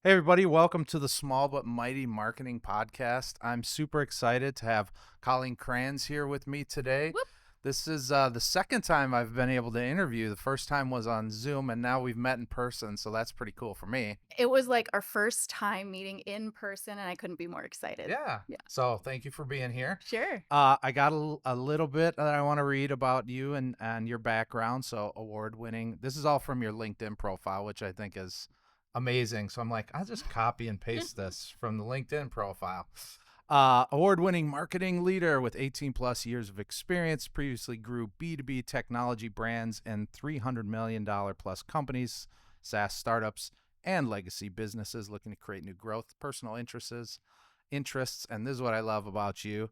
Hey, everybody, welcome to the Small But Mighty Marketing Podcast. I'm super excited to have Colleen Kranz here with me today. Whoop. This is the second time I've been able to interview. The first time was on Zoom, and now we've met in person, so that's pretty cool for me. It was like our first time meeting in person, and I couldn't be more excited. Yeah. Yeah, So thank you for being here. sure. I got a little bit that I want to read about you and your background. So award winning. This is all from your LinkedIn profile, which I think is amazing. So I'm like, I'll just copy and paste this from the LinkedIn profile. Award winning marketing leader with 18 plus years of experience, previously grew B2B technology brands in $300 million plus companies, SaaS startups, and legacy businesses looking to create new growth, personal interests, and this is what I love about you: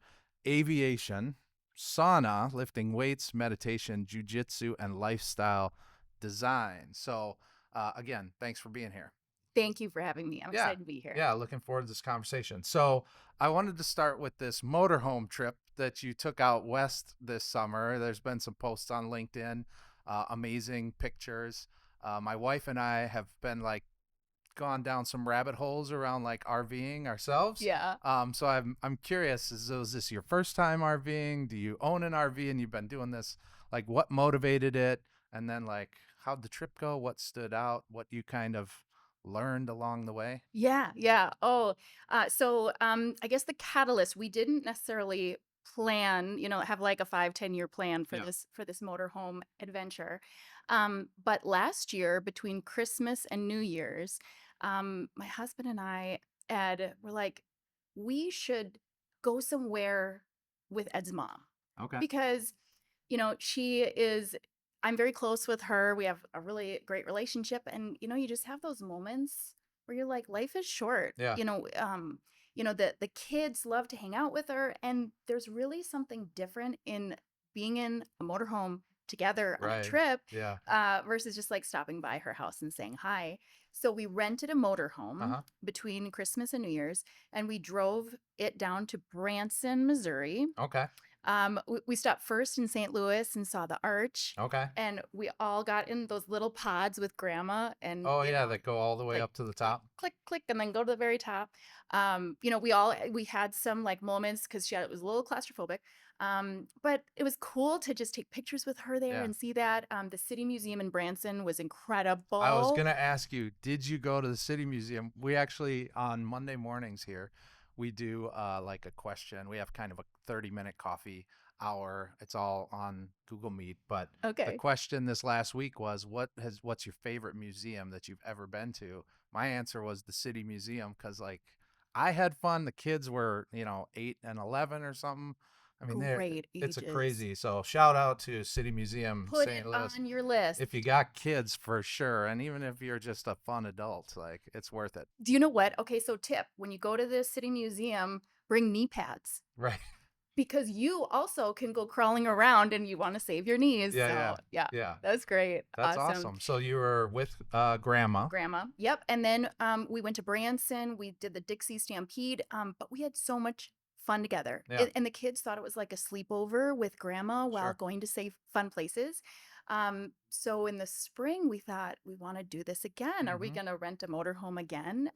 aviation, sauna, lifting weights, meditation, jujitsu, and lifestyle design. So, again, thanks for being here. Thank you for having me. I'm Yeah, excited to be here. yeah, looking forward to this conversation. So, I wanted to start with this motorhome trip that you took out west this summer. There's been some posts on LinkedIn, amazing pictures. My wife and I have been like gone down some rabbit holes around like RVing ourselves. Yeah. So I'm curious, is this your first time RVing? Do you own an RV and you've been doing this? Like what motivated it? And then like how'd the trip go? What stood out? What you kind of learned along the way? Yeah. I guess the catalyst, we didn't necessarily plan, have like a 5, 10 year plan for Yeah. this motorhome adventure. But last year, between Christmas and New Year's, my husband and I, Ed, were like, we should go somewhere with Ed's mom Okay. because she is, I'm very close with her. We have a really great relationship. And, you just have those moments where you're like, life is short. Yeah. The kids love to hang out with her. And there's really something different in being in a motorhome together on a Right. trip Yeah. versus just like stopping by her house and saying hi. So we rented a motorhome Uh-huh. between Christmas and New Year's, and we drove it down to Branson, Missouri. Okay. We stopped first in St. Louis and saw the arch, Okay. and we all got in those little pods with grandma, and Oh yeah, that go all the way like up to the click, top. click, click, and then go to the very top. We had some like moments because it was a little claustrophobic, but it was cool to just take pictures with her there Yeah. and see that. The City Museum in Branson was I was incredible. gonna ask you, did you go to the City Museum? We actually on Monday mornings here, we do like a question. We have kind of a 30-minute coffee hour. It's all on Google Meet. But the Okay. question this last week was, what's your favorite museum that you've ever been to? My answer was the City Museum because like I had fun. The kids were 8 and 11 or something. I mean, Great it's a ages. crazy. So shout out to City Museum Put it St. Louis. on your list. If you got kids, for sure, and even if you're just a fun adult, like it's worth it. Do you know what? Okay, so tip, when you go to the City Museum, bring knee pads Right. because you also can go crawling around and you want to save your knees. Yeah, yeah. So, yeah, Yeah. that's great. That's Awesome. awesome. So you were with grandma. Grandma. Yep. And then we went to Branson. We did the Dixie Stampede, but we had so much fun together. Yeah. And the kids thought it was like a sleepover with grandma while Sure. going to safe, fun places. So in the spring, we thought we want to do this again. Are we Hmm. going to rent a motorhome again?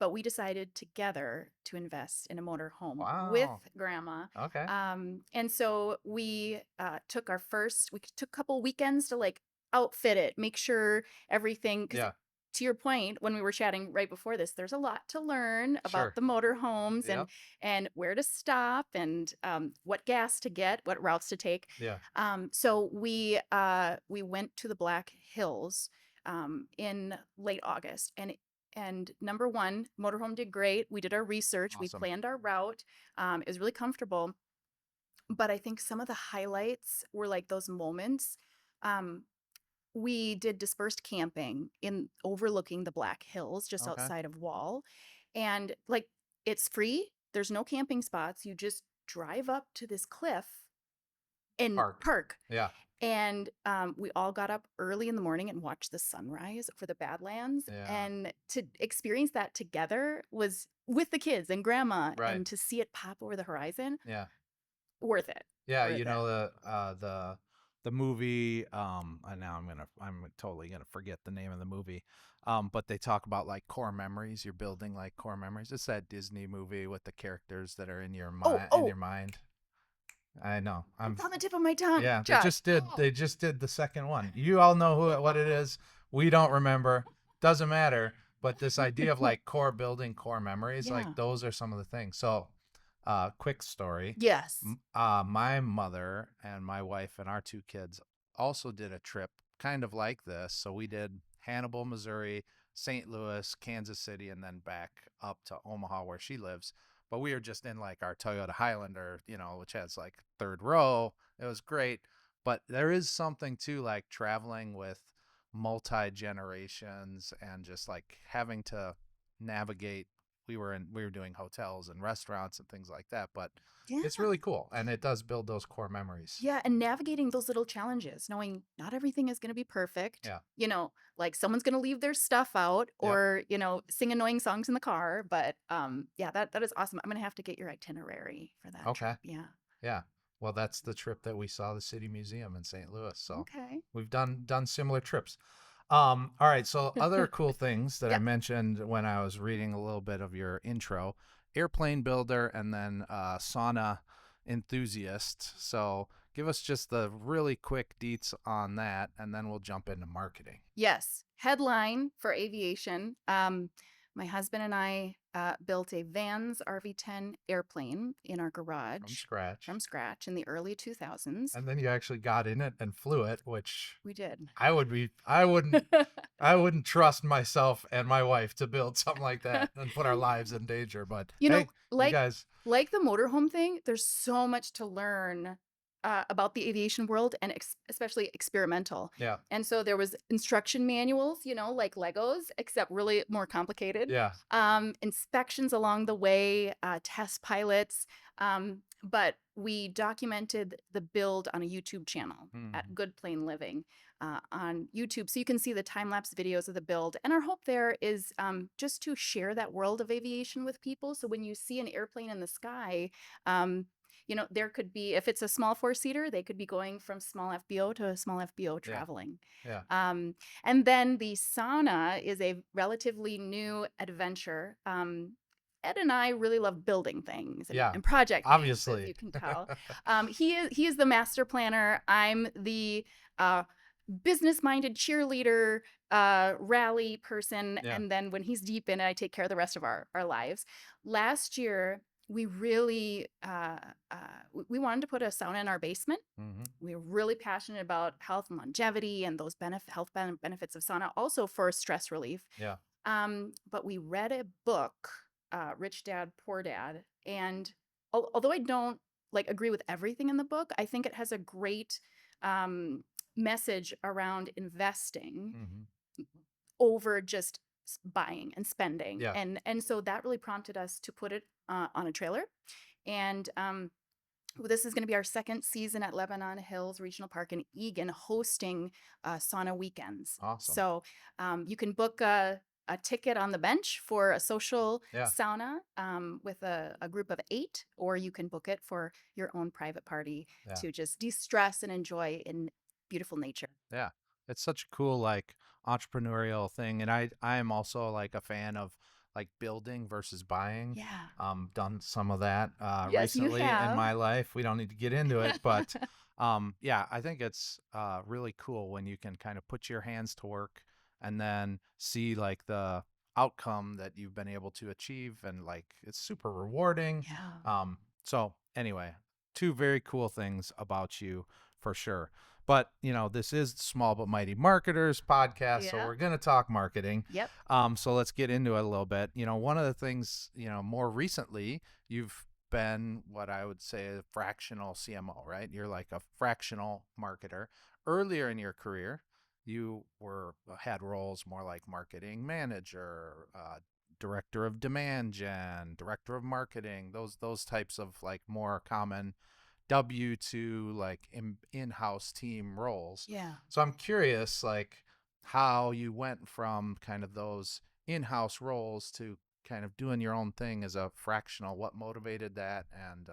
But we decided together to invest in a motorhome with Wow. grandma. Okay. And so we we took a couple weekends to like outfit it, make sure everything, because Yeah. to your point, when we were chatting right before this, there's a lot to learn about Sure. the motorhomes Yep. and where to stop and what gas to get, what routes to take. Yeah. So we went to the Black Hills in late August, and number one, motorhome did great. We did our research, we Awesome. planned our route. It was really comfortable, but I think some of the highlights were like those moments. Um, we did dispersed camping in overlooking the Black Hills just Okay. outside of Wall. And like it's free. There's no camping spots. You just drive up to this cliff and Park. park. Yeah. And we all got up early in the morning and watched the sunrise for the Badlands. Yeah. And to experience that together was with the kids and grandma Right. and to see it pop over the horizon, Yeah. worth it. Yeah. Worth it. The the movie. And now I'm totally gonna forget the name of the movie. But they talk about like core memories. You're building like core memories. It's that Disney movie with the characters that are in your Oh, mind. In oh, your mind. I know. it's on the tip of my tongue, Yeah. Josh. They just did the second one. You all know what it is. We don't remember. Doesn't matter. But this idea of like core building core memories, like Yeah. those are some of the things. So, quick story. Yes. My mother and my wife and our two kids also did a trip kind of like this. So we did Hannibal, Missouri, St. Louis, Kansas City, and then back up to Omaha where she lives. But we were just in like our Toyota Highlander, which has like third row. It was great. But there is something to like traveling with multi generations and just like having to navigate. We were doing hotels and restaurants and things like that, but Yeah. it's really cool and it does build those core memories. Yeah, and navigating those little challenges, knowing not everything is going to be perfect. Yeah. Like someone's going to leave their stuff out Yep. or, sing annoying songs in the car, but yeah, that is awesome. I'm going to have to get your itinerary for that Okay. trip. Yeah. Yeah. Well, that's the trip that we saw the City Museum in St. Louis. So Okay. we've done similar trips. All right. So other cool things that I Yep. mentioned when I was reading a little bit of your intro, airplane builder and then sauna enthusiast. So give us just the really quick deets on that, and then we'll jump into marketing Yes. Headline for aviation. My husband and I built a Vans RV-10 airplane in our from garage scratch. from scratch in the early 2000s. And then you actually got in it and flew it, which We did. I wouldn't trust myself and my wife to build something like that and put our lives in danger. But You know, hey, you guys, like the motorhome thing, there's so much to learn about the aviation world and especially experimental. yeah, And so there was instruction manuals, like Legos, except really more complicated. yeah, Inspections along the way, test pilots. But we documented the build on a YouTube channel at hmm Good Plane Living on YouTube. So you can see the time lapse videos of the build. And our hope there is just to share that world of aviation with people. So when you see an airplane in the sky, there could be, if it's a small four-seater, they could be going from small FBO to a small FBO yeah, traveling. yeah, And then the sauna is a relatively new adventure. Ed and I really love building things yeah. and project things, as Obviously, you can tell. He is the master planner. I'm the business-minded cheerleader, rally person, yeah. and then when he's deep in it, I take care of the rest of our lives. Last year, we really we wanted to put a sauna in our basement. hmm We were really passionate about health and longevity and those benefits of sauna, also for stress relief. Yeah. But we read a book, Rich Dad, Poor Dad, and although I don't like agree with everything in the book, I think it has a great message around investing hmm over just buying and spending, Yeah. and so that really prompted us to put it on a trailer, and this is going to be our second season at Lebanon Hills Regional Park in Eagan, hosting sauna weekends. Awesome. So you can book a ticket on the bench for a social Yeah. sauna with a group of 8, or you can book it for your own private party Yeah. to just de-stress and enjoy in beautiful nature. Yeah. It's such a cool like entrepreneurial thing, and I am also like a fan of like building versus buying. Yeah. Done some of that Yes, you recently in have. my life. We don't need to get into it, but yeah, I think it's really cool when you can kind of put your hands to work and then see like the outcome that you've been able to achieve, and like it's super rewarding. Yeah. So anyway, two very cool things about you for sure. But this is the Small But Mighty Marketers podcast, so Yeah. we're gonna talk marketing. Yep. So let's get into it a little bit. One of the things, more recently, you've been what I would say a fractional CMO, right? You're like a fractional marketer. Earlier in your career, you had roles more like marketing manager, director of demand gen, director of marketing, those types of like more common W2 like in-house team roles. Yeah. So I'm curious like how you went from kind of those in-house roles to kind of doing your own thing as a fractional. What motivated that? And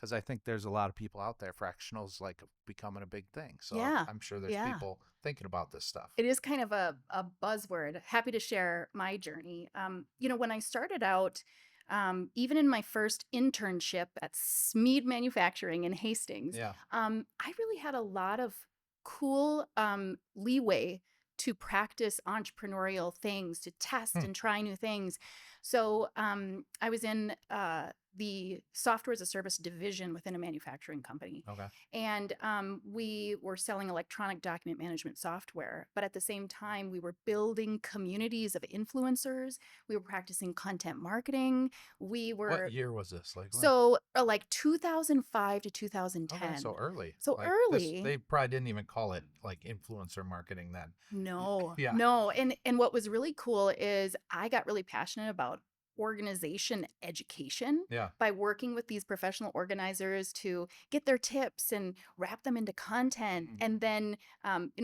because I think there's a lot of people out there. Fractionals like becoming a big thing. So Yeah. I'm sure there's Yeah. people thinking about this stuff. It is kind of a buzzword. Happy to share my journey. When I started out, even in my first internship at Smead Manufacturing in Hastings, Yeah. I really had a lot of cool leeway to practice entrepreneurial things, to test Hmm. and try new things. So I was in the software as a service division within a manufacturing company. Okay. And we were selling electronic document management software. But at the same time, we were building communities of influencers. We were practicing content marketing. We What were, year was this? Like when? so like 2005 to Okay, so 2010. early. So Like this, early. they probably didn't even call it like influencer marketing then. No, Yeah. no. And what was really cool is I got really passionate about organization education Yeah. by working with these professional organizers to get their tips and wrap them into content. Mhm. And then,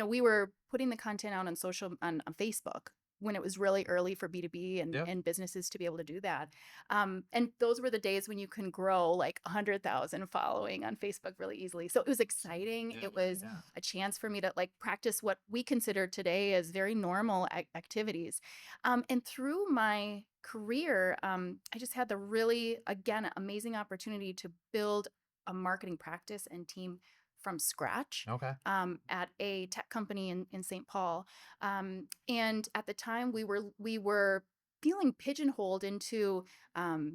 we were putting the content out on on Facebook when it was really early for B2B Yep. and businesses to be able to do that. And those were the days when you can grow like 100,000 following on Facebook really easily. So it was exciting. Yeah. It was Yeah. a chance for me to like practice what we consider today as very normal activities. And through my career, I just had the really, again, amazing opportunity to build a marketing practice and team from scratch Okay. at a tech company in St. Paul. And at the time, we were feeling pigeonholed into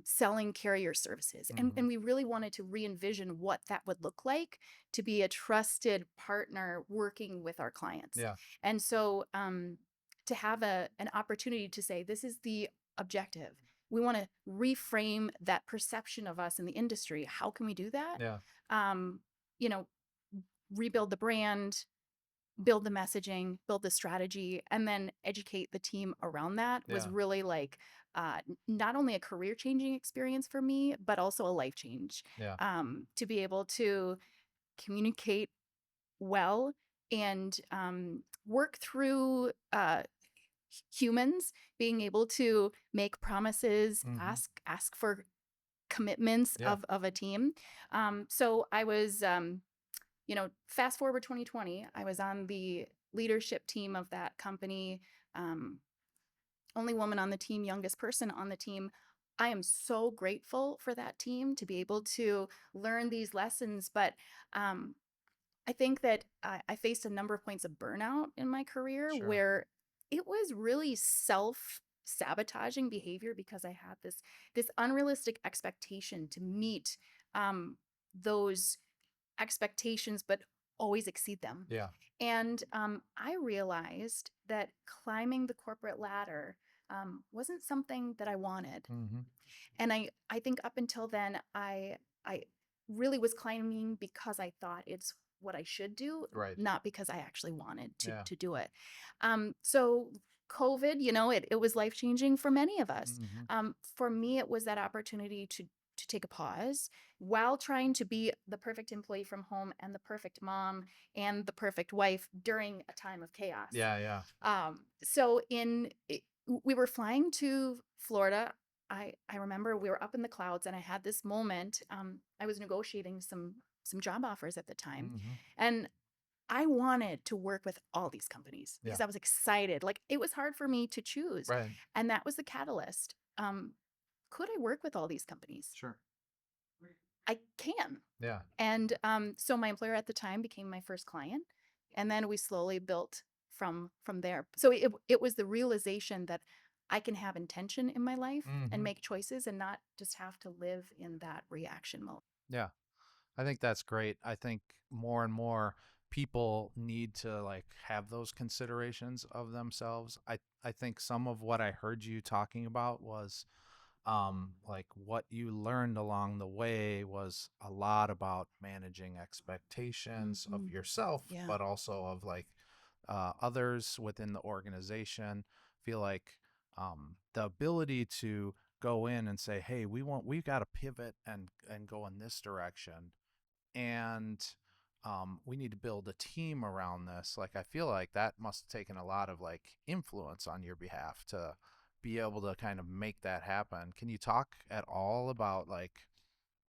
selling carrier services. Mhm. And we really wanted to re-envision what that would look like to be a trusted partner working with our clients. Yeah. And so to have an opportunity to say, this is the objective. We want to reframe that perception of us in the industry. How can we do that? Yeah. Um, you know, Rebuild the brand, build the messaging, build the strategy, and then educate the team around that was Yeah. really like not only a career changing experience for me, but also a life change. Yeah. To be able to communicate well and work through humans, being able to make promises, Mhm. ask for commitments Yeah. of a team. So I was, fast forward 2020, I was on the leadership team of that company. Um, Only woman on the team, youngest person on the team. I am so grateful for that team to be able to learn these lessons. But I think that I faced a number of points of burnout in my career Sure. where it was really self-sabotaging behavior because I had this unrealistic expectation to meet those expectations, but always exceed them. Yeah. And I realized that climbing the corporate ladder wasn't something that I wanted. Mhm. And I think up until then, I really was climbing because I thought it's what I should do, Right. not because I actually wanted Yeah. to do it. So COVID, it was life changing for many of us. Mhm. For me, it was that opportunity to take a pause while trying to be the perfect employee from home and the perfect mom and the perfect wife during a time of chaos. Yeah. Yeah. So we were flying to Florida. I remember we were up in the clouds and I had this moment. I was negotiating some job offers at the time, Mhm. and I wanted to work with all these companies Yeah. because I was excited. Like it was hard for me to choose, Right. and that was the catalyst. Could I work with all these companies? Sure. I can. Yeah. And so my employer at the time became my first client, and then we slowly built from there. So it was the realization that I can have intention in my life and Mhm. make choices and not just have to live in that reaction mode. Yeah. I think that's great. I think more and more people need to like have those considerations of themselves. I think some of what I heard you talking about was like what you learned along the way was a lot about managing expectations of Hmm. yourself, Yeah. but also of like others within the organization. Feel like the ability to go in and say, hey, we've got to pivot and go in this direction, and we need to build a team around this. Like I feel like that must have taken a lot of like influence on your behalf to be able to kind of make that happen. Can you talk at all about like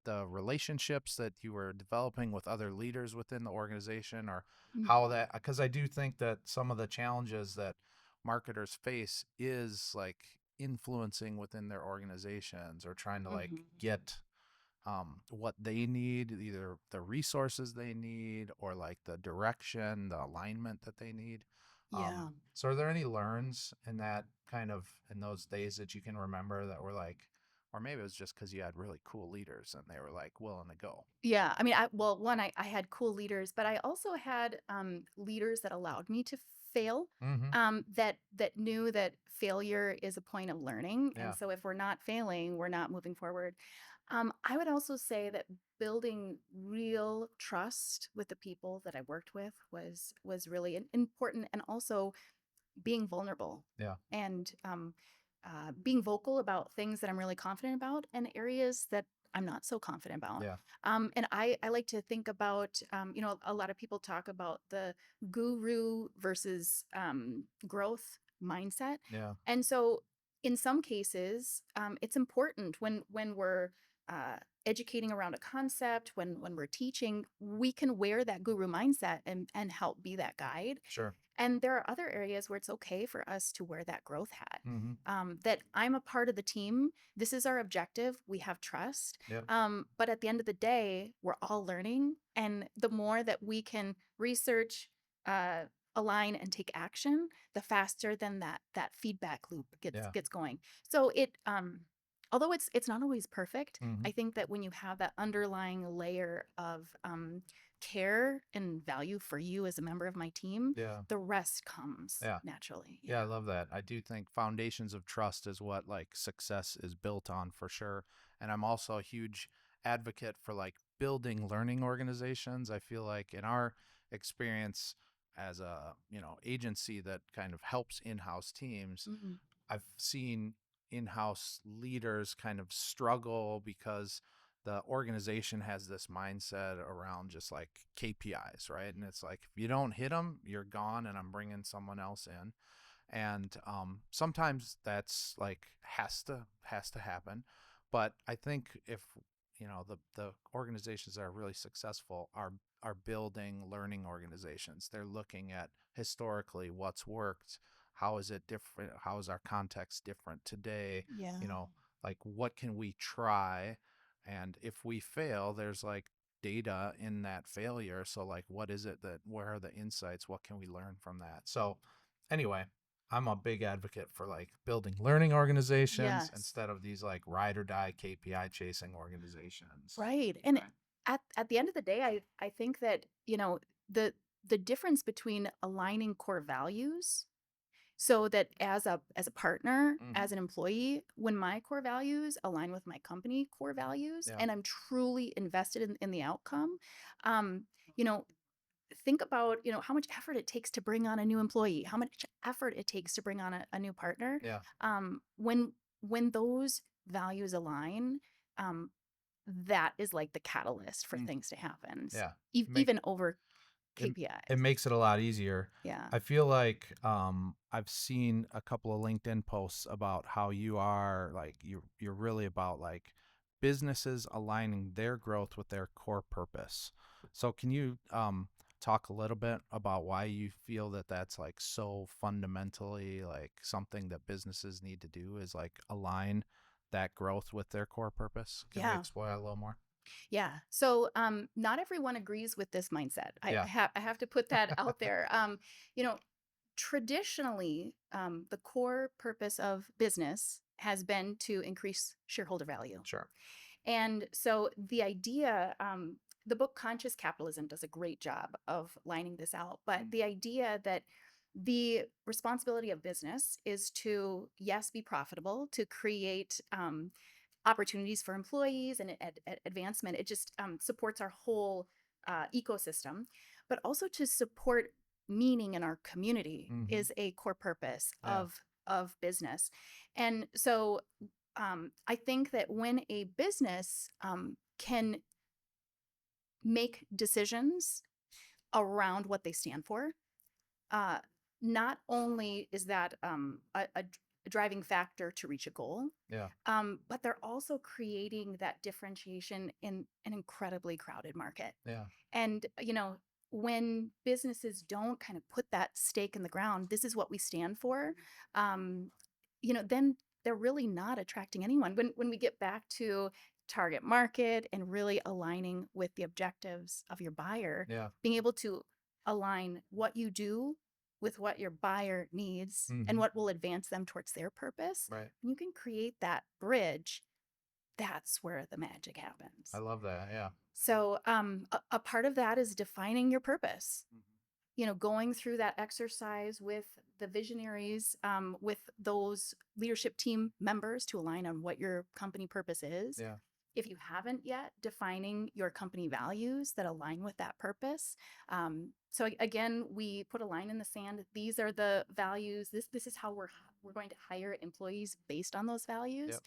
the relationships that you were developing with other leaders within the organization, or Mm. how that, because I do think that some of the challenges that marketers face is like influencing within their organizations, or trying to like Mhm. get what they need, either the resources they need or like the direction, the alignment that they need. Yeah. So are there any learns in that kind of, in those days, that you can remember that were like, or maybe it was just because you had really cool leaders and they were like willing to go? Yeah, I mean, well, one, I had cool leaders, but I also had leaders that allowed me to fail, Mm-hmm. that knew that failure is a point of learning, and Yeah. so if we're not failing, we're not moving forward. I would also say that building real trust with the people that I worked with was really important, and also being vulnerable Yeah. and being vocal about things that I'm really confident about and areas that I'm not so confident about. Yeah. And I like to think about, a lot of people talk about the guru versus growth mindset. Yeah. And so in some cases, it's important when we're educating around a concept, when we're teaching, we can wear that guru mindset and help be that guide. Sure. And there are other areas where it's okay for us to wear that growth hat. Mm-hmm. That I'm a part of the team. This is our objective. We have trust. Yep. But at the end of the day, we're all learning. And the more that we can research, uh, align, and take action, the faster then that feedback loop Yeah. gets going. So although it's not always perfect, Mm-hmm. I think that when you have that underlying layer of care and value for you as a member of my team, Yeah. the rest comes Yeah. naturally. Yeah, I Yeah. love that. I do think foundations of trust is what like success is built on, for sure. And I'm also a huge advocate for like building learning organizations. I feel like in our experience as a, agency that kind of helps in-house teams, Mhm. I've seen in-house leaders kind of struggle because the organization has this mindset around just like KPIs, right? And it's like, if you don't hit them, you're gone, and I'm bringing someone else in. And sometimes that's like has to happen. But I think if the organizations that are really successful are building learning organizations. They're looking at historically what's worked, how is it different, how is our context different today, Yeah. you know like what can we try, and if we fail, there's like data in that failure. So like, what is it, that where are the insights, what can we learn from that? So anyway, I'm a big advocate for like building learning organizations Yes. instead of these like ride or die KPI chasing organizations. Right. And at the end of the day, I think that, the the difference between aligning core values, so that as a partner, Mm-hmm. as an employee, when my core values align with my company core values Yeah. and I'm truly invested in the outcome, um, you know, think about, how much effort it takes to bring on a new employee, how much effort it takes to bring on a new partner. Yeah. When those values align, um, that is like the catalyst for Mm. things to happen, Yeah. Make even over it, KPIs. it makes it a lot easier. Yeah. I feel like I've seen a couple of LinkedIn posts about how you are like, you're really about like businesses aligning their growth with their core purpose. So can you talk a little bit about why you feel that that's like so fundamentally like something that businesses need to do, is like align that growth with their core purpose? Can we Yeah. explore that a little more? Yeah. So not everyone agrees with this mindset. Yeah. I have to put that out there. You know, Traditionally, the core purpose of business has been to increase shareholder value. Sure. And so the book Conscious Capitalism does a great job of lining this out. But the idea that the responsibility of business is to, yes, be profitable, to create opportunities for employees and advancement. It just supports our whole ecosystem, but also to support meaning in our community Mm-hmm. is a core purpose Yeah. of business. And so I think that when a business can make decisions around what they stand for, uh, not only is that driving factor to reach a goal. Yeah. But they're also creating that differentiation in an incredibly crowded market. Yeah. And, when businesses don't kind of put that stake in the ground, this is what we stand for, um, then they're really not attracting anyone. When we get back to target market and really aligning with the objectives of your buyer, Yeah. being able to align what you do with what your buyer needs and Mm-hmm. what will advance them towards their purpose, Right. you can create that bridge. That's where the magic I happens. love that. Yeah. So, a part of that is defining your purpose. Mhm. Going through that exercise with the visionaries, with those leadership team members to align on what your company purpose is. Yeah. If you haven't yet, defining your company values that align with that purpose. So again, we put a line in the sand. These are the values. This is how we're going to hire employees based on those values.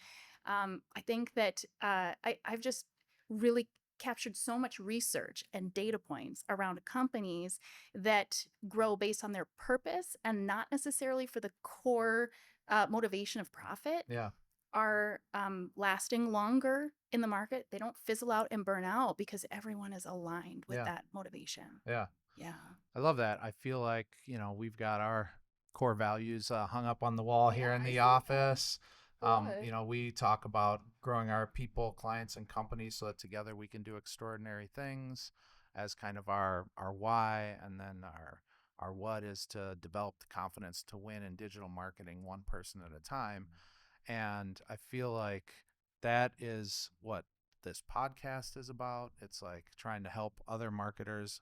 Yep. I think that I've just really captured so much research and data points around companies that grow based on their purpose and not necessarily for the core motivation of profit Yeah. are lasting longer in the market. They don't fizzle out and burn out because everyone is aligned with Yeah. that motivation. Yeah. Yeah. I love that. I feel like, we've got our core values hung up on the wall here in I the see office. good. We talk about growing our people, clients, and companies so that together we can do extraordinary things as kind of our why, and then our what is to develop the confidence to win in digital marketing one person at a time. And I feel like that is what this podcast is about. It's like trying to help other marketers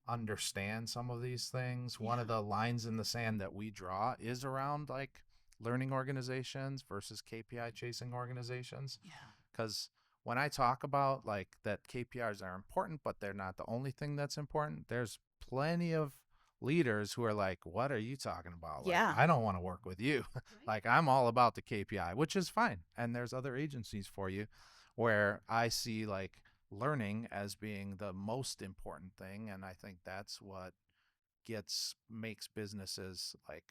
understand some of these things. One of Yeah. the lines in the sand that we draw is around like learning organizations versus KPI chasing organizations. Yeah. Because when I talk about like that KPIs are important, but they're not the only thing that's important, there's plenty of leaders who are like, what are you talking about? Like, Yeah. I don't want to work with you. Like, I'm all about the KPI, which is fine. And there's other agencies for you where I see like learning as being the most important thing. And I think that's what makes businesses like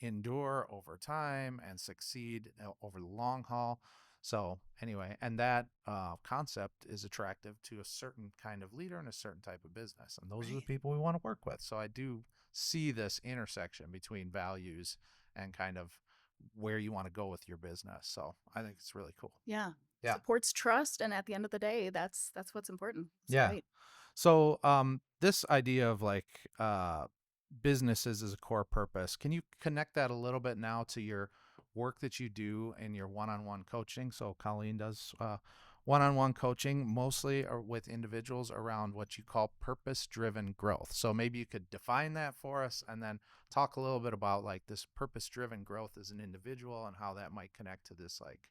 endure over time and succeed over the long haul. So anyway, and that concept is attractive to a certain kind of leader and a certain type of business, and those are the Right. people we want to work with. So I do see this intersection between values and kind of where you want to go with your business. So I think it's really cool. Yeah. Yeah. Supports trust, and at the end of the day, that's what's important. It's Yeah. great. So this idea of like businesses as a core purpose, can you connect that a little bit now to your work that you do in your one-on-one coaching? So Colleen does one-on-one coaching mostly or with individuals around what you call purpose-driven growth. So maybe you could define that for us and then talk a little bit about like this purpose-driven growth as an individual and how that might connect to this like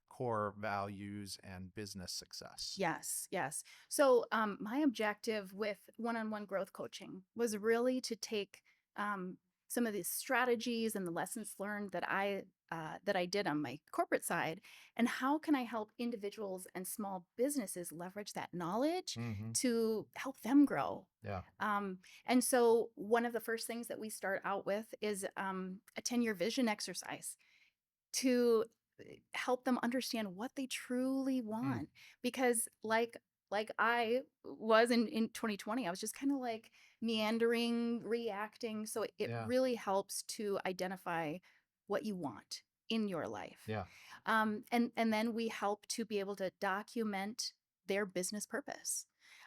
core values and business success. Yes, yes. So, my objective with one-on-one growth coaching was really to take some of these strategies and the lessons learned that I did on my corporate side, and how can I help individuals and small businesses leverage that knowledge Mm-hmm. to help them grow. Yeah. And so, one of the first things that we start out with is a 10-year vision exercise to help them understand what they truly Mm. want, because like I was in 2020, I was just kind of like meandering, reacting. So it Yeah. really helps to identify what you want in your life. Yeah. And then we help to be able to document their business purpose.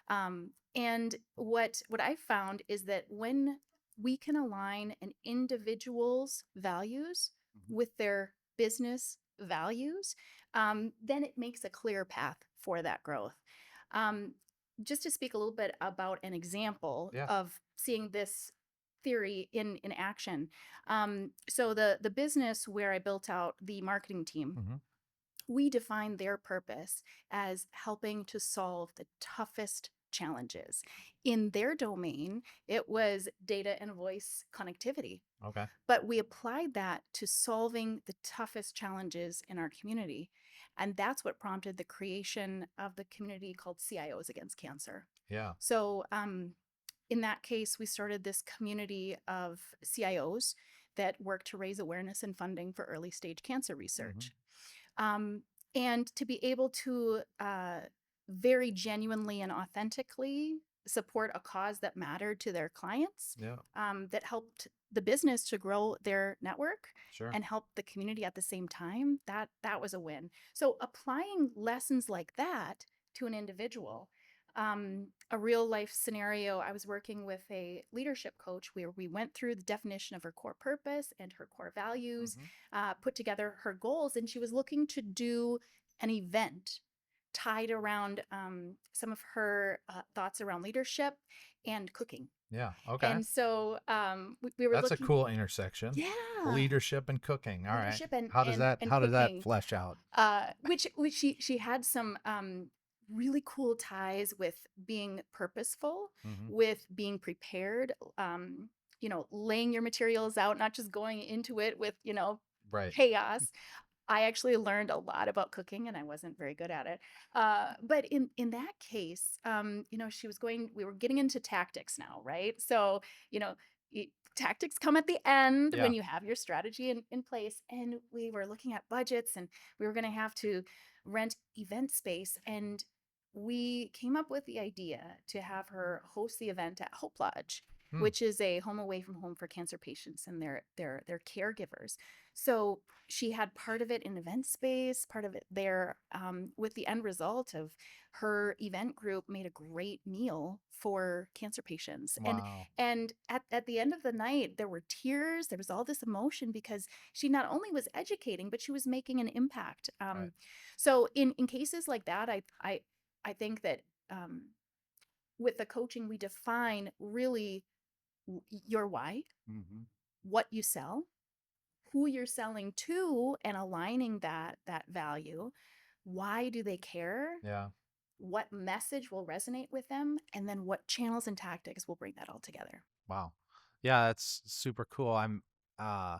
And what I found is that when we can align an individual's values Mm-hmm. with their business values, then it makes a clear path for that growth. Um, just to speak a little bit about an example Yeah. of seeing this theory in action. So the business where I built out the marketing team, Mm-hmm. we define their purpose as helping to solve the toughest challenges. In their domain, it was data and voice connectivity. Okay. But we applied that to solving the toughest challenges in our community. And that's what prompted the creation of the community called CIOs Against Cancer. Yeah. So, in that case, we started this community of CIOs that work to raise awareness and funding for early stage cancer Hmm. research. Um, and to be able to very genuinely and authentically support a cause that mattered to their clients, Yeah, that helped the business to grow their network sure. and help the community at the same time, that was a win. So applying lessons like that to an individual, a real life scenario, I was working with a leadership coach where we went through the definition of her core purpose and her core values, Hmm. put together her goals, and she was looking to do an event tied around some of her thoughts around leadership and cooking. Yeah. Okay. And so we were That's a looking, cool intersection. yeah, Leadership and cooking. All right. leadership and How does and that and how does that cooking, flesh out? which she had some really cool ties with being purposeful, Hmm. with being prepared, laying your materials out, not just going into it with Right. chaos. I actually learned a lot about cooking and I wasn't very good at it. But in that case, we were getting into tactics now, right? So, you know, tactics come at the end Yeah. when you have your strategy in place. And we were looking at budgets and we were going to have to rent event space. And we came up with the idea to have her host the event at Hope Lodge, Hmm. which is a home away from home for cancer patients and their caregivers. So she had part of it in event space, part of it there, with the end result of her event group made a great meal for cancer patients. and Wow. and at the end of the night there were tears, there was all this emotion because she not only was educating but she was making an impact. Right. So in cases like that, I think that with the coaching we define really your why, Hmm. what you sell, who you're selling to, and aligning that value. Why do they care? Yeah. What message will resonate with them? And then what channels and tactics will bring that all together? Wow. Yeah, that's super cool. I'm uh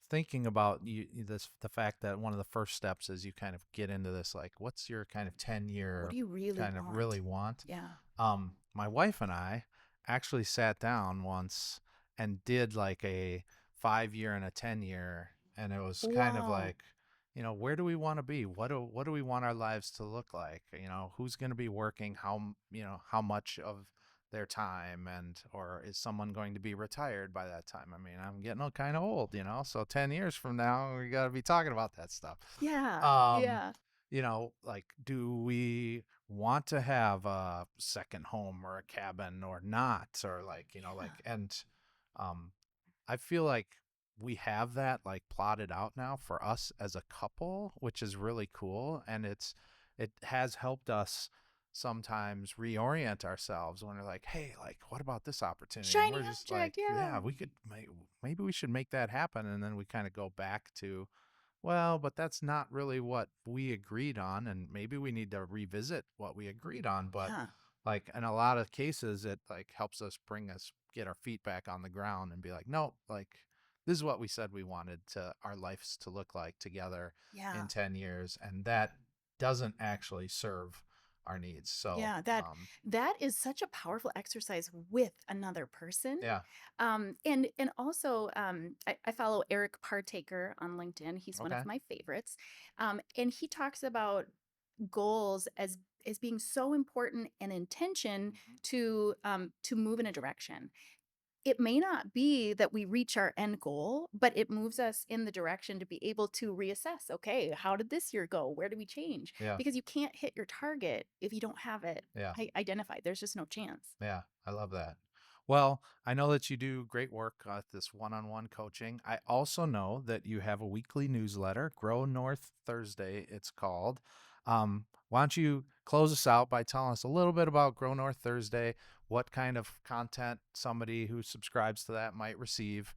thinking about the fact that one of the first steps is you kind of get into this, like, what's your kind of What 10-year do you really kind of really want? want. Yeah. My wife and I actually sat down once and did like a 5-year and a 10-year, and it was kind of Wow. like, where do we want to be, what do we want our lives to look like, who's going to be working, how much of their time, and or is someone going to be retired by that time. I mean, I'm getting kind of old, so 10 years from now we got to be talking about that stuff. Yeah. um Yeah. like, do we want to have a second home or a cabin or not, or like, Yeah. and I feel like we have that like plotted out now for us as a couple, which is really cool, and it has helped us sometimes reorient ourselves when we're like, hey, like, what about this opportunity, and we're Shiny just like, object. Yeah. yeah, we could maybe we should make that happen, and then we kind of go back to, well, but that's not really what we agreed on, and maybe we need to revisit what we agreed on. But Yeah. like in a lot of cases, it like helps us get our feet back on the ground and be like, no, like, this is what we said we wanted to our lives to look like together Yeah. in 10 years, and that doesn't actually serve our needs. So, Yeah, that is such a powerful exercise with another person. yeah, And also, I follow Eric Partaker on LinkedIn. He's one okay, of my favorites, and he talks about goals as being so important and intention hmm, to move in a direction. It may not be that we reach our end goal, but it moves us in the direction to be able to reassess. Okay, how did this year go? Where do we change? yeah, Because you can't hit your target if you don't have it yeah. identified. There's just no chance. Yeah, I love that. Well, I know that you do great work at this one-on-one coaching. I also know that you have a weekly newsletter, Grow North Thursday, it's called. Why don't you close us out by telling us a little bit about Grow North Thursday, what kind of content somebody who subscribes to that might receive?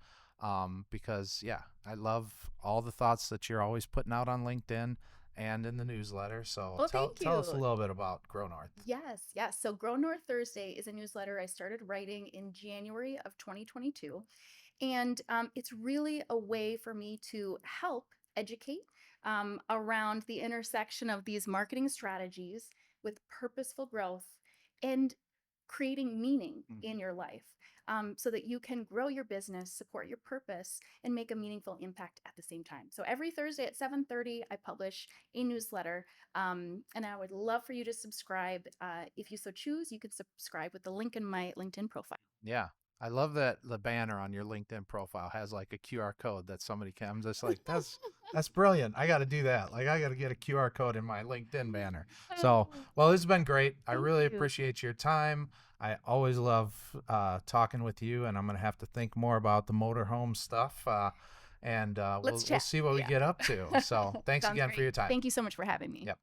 Because, yeah, I love all the thoughts that you're always putting out on LinkedIn and in the newsletter. So Well, tell thank tell us a you. little bit about Grow North. Yes, yes. So Grow North Thursday is a newsletter I started writing in January of 2022. And it's really a way for me to help educate around the intersection of these marketing strategies with purposeful growth. And creating meaning Mm. in your life, so that you can grow your business, support your purpose, and make a meaningful impact at the same time. So every Thursday at 7:30, I publish a newsletter, and I would love for you to subscribe. If you so choose, you can subscribe with the link in my LinkedIn profile. Yeah. I love that the banner on your LinkedIn profile has like a QR code that somebody can. I'm just like, that's brilliant. I got to do that. Like I got to get a QR code in my LinkedIn banner. So, well, this has been great. I Thank really you. appreciate your time. I always love talking with you, and I'm gonna have to think more about the motorhome stuff. And Let's we'll chat. see what we Yeah. get up to. So, thanks Sounds again for great. your time. Thank you so much for having me. Yep.